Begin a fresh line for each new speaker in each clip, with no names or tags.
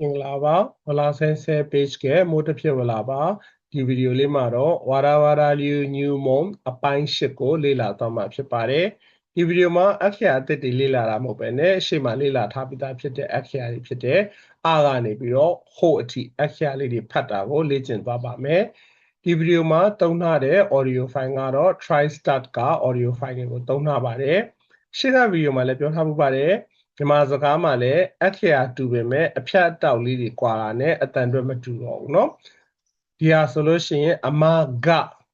မင်္ဂလာပါဝလာဆဲဆဲ page ကမိုးတစ်ဖြစ်ဝလာပါဒီဗီဒီယိုလေးမှာတော့ဝါရာလျူညူမုံအပိုင်း၈ကိုလေ့လာသွားမှာဖြစ်ပါတယ်ဒီဗီဒီယိုမှာအခရာအသစ်တွေလေ့လာတာမဟုတ်ပဲနဲ့ရှေ့မှာလေ့လာထားပြီးသားဖြစ်တဲ့အခရာတွေဖြစ်တဲ့အာကနေပြီးတော့ဟိုအထိအခရာလေးတွေဖတ်တာကိုလေ့ကျင့်သွားပါမယ်ဒီဗီဒီယိုမှာသုံးထားတဲ့ audio file ကတော့ TriStart က audio file ကိုသုံးထားပါတယ်ရှေ့ကဗီဒီယိုမှာလည်းပြောထားမှုပါတယ်မြန်မာစကားမှာလည်းအခရာတူပေမဲ့အဖြတ်အတောက်လေးတွေကွာတာနဲ့အတန်အတွက်မတူတော့ဘူးเนาะဒီဟာဆိုလို့ရှိရင်အမက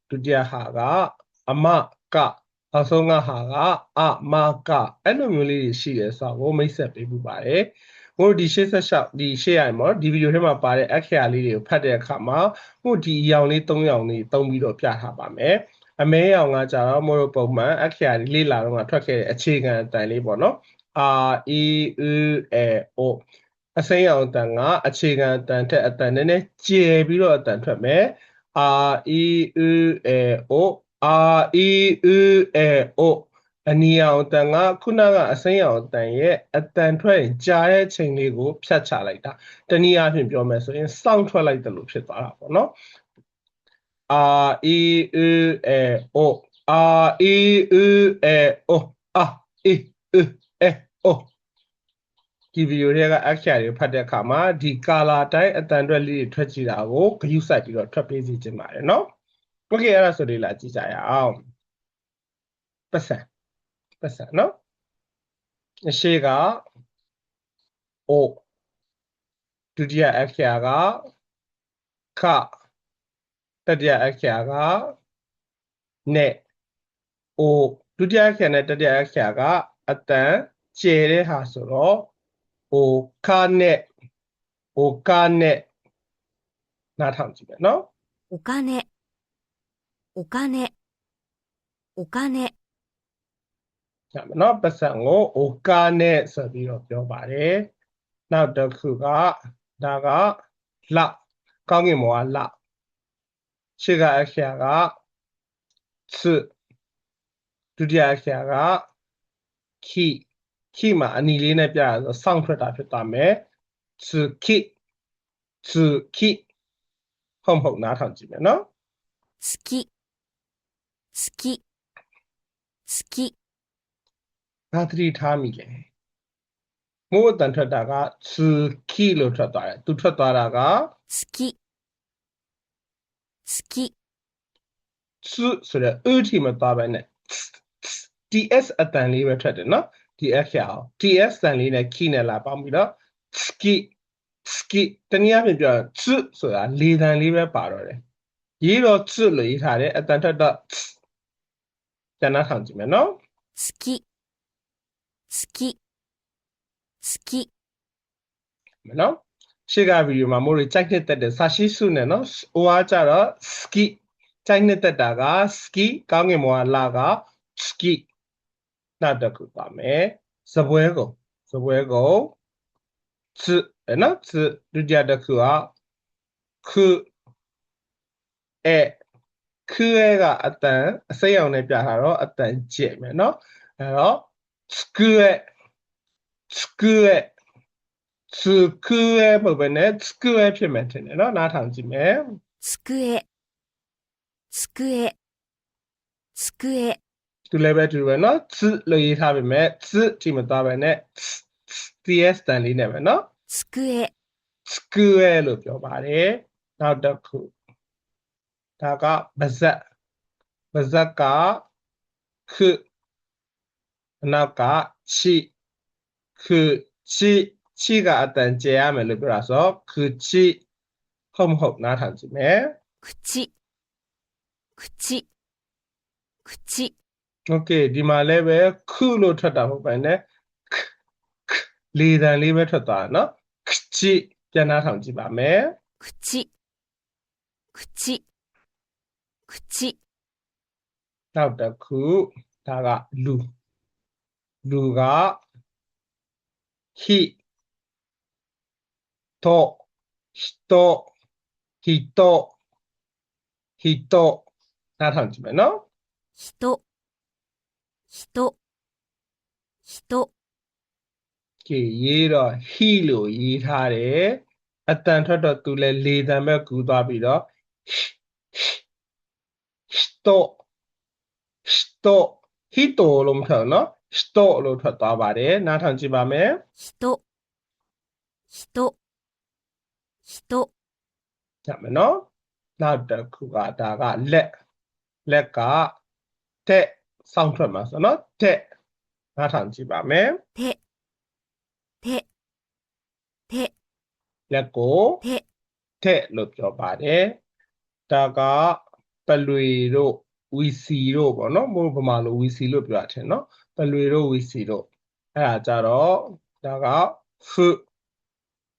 ဒုတိယဟာကအမကနောက်ဆုံးကဟာကအမကအဲ့လိုမျိုးလေးတွေရှိတယ်ဆိုတော့မိတ်ဆက်ပေးပူပါတယ်ဟိုဒီရှေ့ဆက်လျှောက်ဒီရှေ့ရမှာဒီဗီဒီယိုထဲမှာပါတဲ့အခရာလေးတွေကိုဖတ်တဲ့အခါမှာဟိုဒီအရောင်လေး၃ရောင်လေးသုံးပြီးတော့ပြထားပါမယ်အမဲရောင်ကကြတော့မို့လို့ပုံမှန်အခရာလေးလေ့လာတော့ထွက်ခဲ့တဲ့အခြေခံအတန်လေးပေါ့နော်အာအီအူအေအိုအစိမ်းရောင်အတန်ကအခြေခံအတန်ထက်အတန်နည်းနည်းကျယ်ပြီးတော့အတန်ထွက်မယ်အာအီအူအေအိုအာအီအူအေအိုအနီရောင်အတန်ကခုနကအစိမ်းရောင်အတန်ရဲ့အတန်ထွက်ရင်ကြားတဲ့ချိန်လေးကိုဖြတ်ချလိုက်တာတနည်းအားဖြင့်ပြောမယ်ဆိုရင်စောင့်ထွက်လိုက်တယ်လို့ဖြစ်သွားတာပေါ့နော်အာအီအူအေအိုအာအီအူအေအိုအာအီအူအေအိုဒီဗီဒီယိုတွေကအခရာတွေဖတ်တဲ့အခါမှာဒီ color အတိုင်းအတန်အတွက်လေးတွေထွက်ကြည့်တာကိုဂရုစိုက်ပြီးတော့ထွက်ပေးစီခြင်းပါတယ်နော်။ Okay အဲ့ဒါဆိုလေ့လာကြည့်ကြရအောင်။ပတ်စံနော်။အရှိက O ဒုတိယအခရာကခတတိယအခရာကနဲ့ O ဒုတိယအခရာနဲ့တတိယအခရာကအတန်ကျယ်တဲ့ဟာဆိုတော့ O ခနဲ့ O ကနဲ့နားထောင်ကြည့်မယ်နော်
お金、お金、お金。
ညမယ်နော်ပတ်စံကို O ကနဲ့ဆိုပြီးတော့ပြောပါတယ်နောက်တစ်ခုကဒါကလကောင်းကင်ဘဝလရှေ့ကအခရာကသဒုတိယအခရာကခိမှာအနီလေးနဲ့ပြရဆိုစောင့်ထွက်တာဖြစ်သွားမယ်သခိဟုတ်မဟုတ်နားထောင်ကြည့်မယ်နော်
好き、好き、好き。
ဘာသတိထားမိလဲမို့အတန်ထွက်တာကသခိလို့ထွက်သွားတယ်သူထွက်သွားတာက
好き、好き。
ဆိုတဲ့ ဥတီမသွားပဲနဲ့ ts အတန်လေးပဲထွက်တယ်နော်ဒီအခရာအောင် ts တန်လေးနဲ့ခိနဲ့လာပေါင်းပြီးတော့ ski တနည်းအားဖြင့်ပြောရင်ဆိုတာလေတန်လေးပဲပါတော့တယ်ရေးတော့လို့ရေးထားတယ်အတန်ထွက်တော့ကျန်တာထောင်ကြည့်မယ်နော်
好き、好き、好き。
မယ်နော်ရှေ့ကဗီဒီယိုမှာမို့လို့ကြိုက်နှစ်သက်တဲ့စာရှိစုနဲ့နော် O ကကြတော့ ski ကြိုက်နှစ်သက်တာက ski ကောင်းကင်ဘဝလာက ski နောက်တစ်ခုပါမယ်စပွဲကိုနော်ဒုတိယတစ်ခုကခုခုကအတန်အစိမ်းအောင်နဲ့ပြထားတော့အတန်ကျက်မယ်နော်အဲ့တော့စကူပုံပဲနဲ့စကူဖြစ်မယ်ထင်တယ်နော်နားထောင်ကြည့်မယ်
机、机、机。
သူလည်းပဲတူပဲနော်လို့ရေးထားပေမဲ့ကြည့်မသွားပဲနဲ့ ts တန်လေးနဲ့ပဲနော်
机、
လို့ပြောပါတယ်နောက်တစ်ခုဒါကပါဇက်ကခုနောက်ကချီကအတန်ကျဲရမယ်လို့ပြောတာဆိုခုချီဟုတ်မဟုတ်နားထောင်ကြည့်မယ်
口。
Okay ဒီမှာလည်းပဲခုလို့ထွက်တာမဟုတ်ပါနဲ့လေတန်လေးပဲထွက်သွားတာနော်ချီပြန်နားထောင်ကြည့်ပါမယ်
口。
နောက်တစ်ခုဒါကလူကဟိတော့ဟိတော့နားထောင်ကြည့်မယ်နော်
人。
ကဲရေးတော့ဟိလို့ရေးထားတယ် အတန်ထွက်တော့သူလည်းလေတံပဲကူသွားပြီးတော့人လို့မထွက်နော်人လို့ထွက်သွားပါတယ်နားထောင်ကြည့်ပါမယ်
人
ကြမယ်နော်နောက်တစ်ခုကဒါကလက်ကတဲ့စောင့်ထွက်မှာဆိုနော်တဲ့နားထောင်ကြည့်ပါမယ်
手
လက်ကိုတဲ့လို့ပြောပါတယ်ဒါကပလွေတို့ဝီစီတို့ပေါ့နော်မို့ဗမာလိုဝီစီလို့ပြောတယ်နော်ပလွေတို့ဝီစီတို့အဲ့ဒါကြတော့ဒါကဖု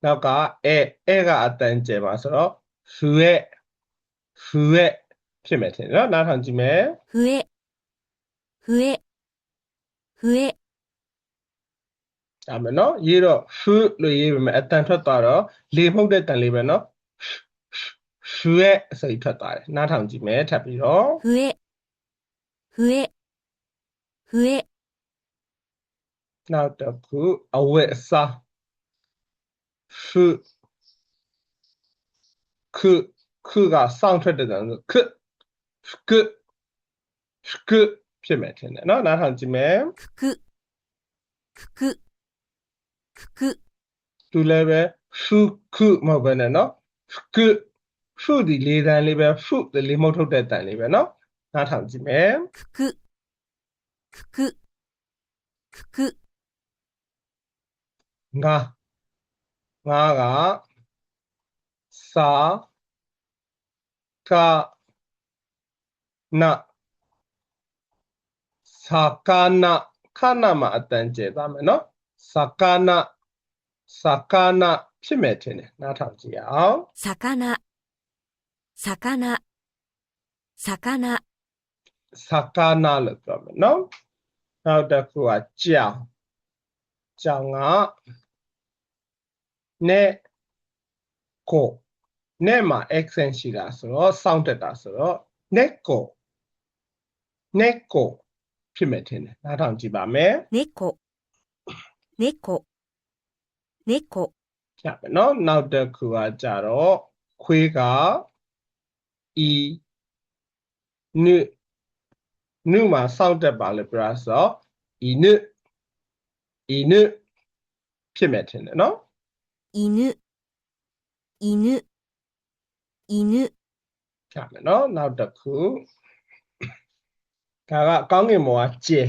နောက်ကအဲကအတန်ကျယ်ပါဆိုတော့ဖူရဲ့ဖြစ်မယ်ထင်နော်နားထောင်ကြည့်မယ်
笛
ဒါမယ်နော်ရေးတော့ဖူလို့ရေးပါမယ်အတန်ထွက်သွားတော့လေမှုတ်တဲ့တန်လေးပဲနော်ဖူရဲ့အစိတ်ထွက်သွားတယ်နားထောင်ကြည့်မယ်ထပ်ပြီးတော့
笛
နောက်တစ်ခုအဝတ်အစားဖူခုကစောင့်ထွက်တဲ့တန်ဆိုခုဖြစ်မယ်ထင်တယ်နော်နားထောင်ကြည့်မယ်သူလည်းပဲခုမဟုတ်ဘဲနဲ့နော်ဖုဒီလေးတန်လေးပဲဖုလေးမဟုတ်ထုတ်တဲ့တန်လေးပဲနော်နားထောင်ကြည့်မယ်ငါကစာကနခဏမှာအတန်ကျဲသွားမယ်နော်စကာနဖြစ်မယ်ထင်တယ်နားထောင်ကြည့်အောင်
魚
လို့ပြောမယ်နော်နောက်တစ်ခုကကြောင်ကနဲ့မှာ accent ရှိတာဆိုတော့ sound တက်တာဆိုတော့နဲ့ကိုဖြစ်မယ်ထင်တယ်နားထောင်ကြည့်ပါမယ်
猫
ဖြတ်မယ်နော်နောက်တစ်ခုကကြတော့ခွေးကနုမှာ sound တက်ပါလို့ပြောဆိုတော့နုဖြစ်မယ်ထင်တယ်နော်ဖြတ်မယ်နော်နောက်တစ်ခုဒါကကောင်းကင်ဘဝကျဲ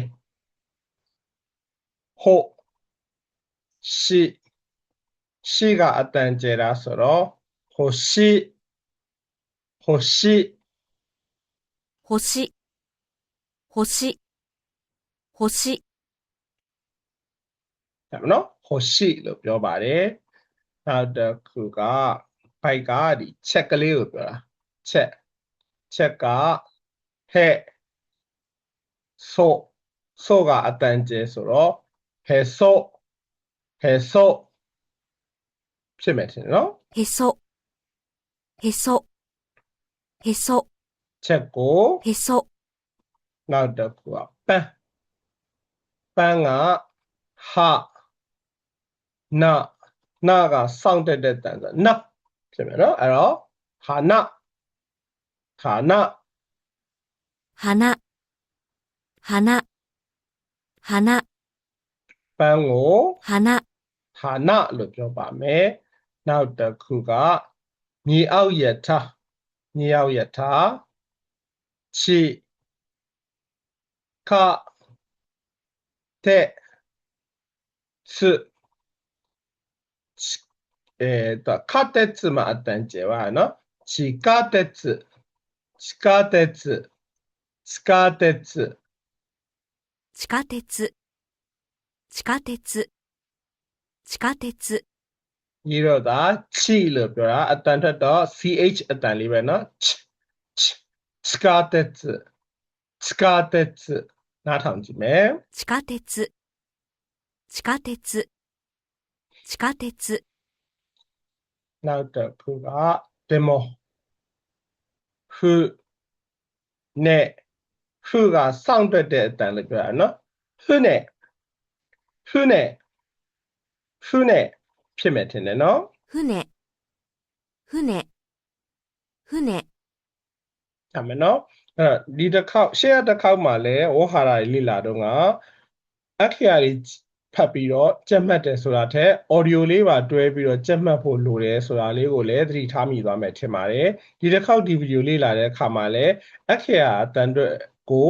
ဟုတ်ရှိကအတန်ကျဲတာဆိုတော့ဟိုရှိဒါမနော်ဟိုရှိလို့ပြောပါတယ်နောက်တစ်ခုကဘိုက်ကဒီချက်ကလေးကိုပြောတာချက်ကဟဲ့ဆိုကအတန်ကျဲဆိုတော့ဟဲဆိုဖြစ်မယ်ထင်နော်
へそ
ချက်ကို
へそ
နောက်တစ်ခုကပန်းကဟာနာကစောင့်တက်တဲ့တန်ဆိုနဖြစ်မယ်နော်အဲ့တော့ဟာနာ
花
ပန်းကို
花
ဟာနာလို့ပြောပါမယ်နောက်တစ်ခုကမြေအောက်ယထာခြေခတဲ့ခတဲ့မှာအတန်ကျဲပါနော်ခြေကတဲ့地下鉄ရေတော့ဒါချီလို့ပြောတာအတန်ထက်တော့ ch အတန်လေးပဲเนาะ地下鉄နားထောင်ကြည့်မယ်
地下鉄
နောက်တစ်ခုကデモဖုနဲ့ဖုကစောင့်တက်တဲ့အတန်လို့ပြောတာเนาะဖုနဲ့ဖြစ်မယ်ထင်တယ်เนาะ
船、船、
ကြမယ်နော်အဲ့တော့ဒီတစ်ခေါက်ရှေ့တစ်ခေါက်မှာလဲဝေါဟာရတွေလေ့လာတော့ကအခရာတွေဖတ်ပြီးတော့ကြက်မှတ်တယ်ဆိုတာထက် audio လေးပါတွဲပြီးတော့ကြက်မှတ်ဖို့လိုတယ်ဆိုတာလေးကိုလည်းသတိထားမိသွားမယ်ထင်ပါတယ်ဒီတစ်ခေါက်ဒီဗီဒီယိုလေ့လာတဲ့အခါမှာလဲအခရာအတန်အတွက်ကို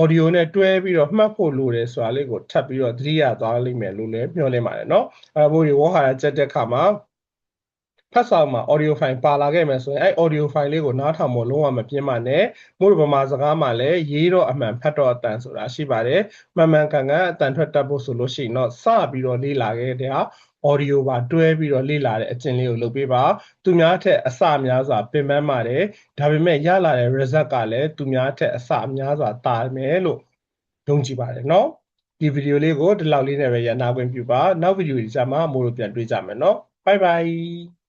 audio နဲ့တွဲပြီးတော့မှတ်ဖို့လိုတယ်ဆိုတာလေးကိုထပ်ပြီးတော့သတိရသွားလိမ့်မယ်လို့လည်းမျှော်လင့်ပါတယ်เนาะအဲ့ဘို့ဒီဝေါဟာရကြက်တဲ့အခါမှာဖတ်ဆောင်မှာ audio file ပါလာခဲ့မယ်ဆိုရင်အဲ့ audio file လေးကိုနားထောင်ဖို့လုံးဝမပြင်းပါနဲ့မို့လို့ဗမာစကားမှာလည်းရေးတော့အမှန်ဖတ်တော့အတန်ဆိုတာရှိပါတယ်မှန်မှန်ကန်ကန်အတန်ထွက်တတ်ဖို့ဆိုလို့ရှိရင်တော့စပြီးတော့လေ့လာခဲ့တဲ့ audio ပါတွဲပြီးတော့လေ့လာတဲ့အကျင့်လေးကိုလုပ်ပေးပါသူများထက်အစများစွာပင်ပန်းပါတယ်ဒါပေမဲ့ရလာတဲ့ result ကလည်းသူများထက်အစများစွာတာမယ်လို့ယုံကြည်ပါတယ်เนาะဒီဗီဒီယိုလေးကိုဒီလောက်လေးနဲ့ပဲရနာခွင့်ပြုပါနောက်ဗီဒီယိုကြီးကြမှာမို့လို့ပြန်တွေ့ကြမယ်เนาะ bye bye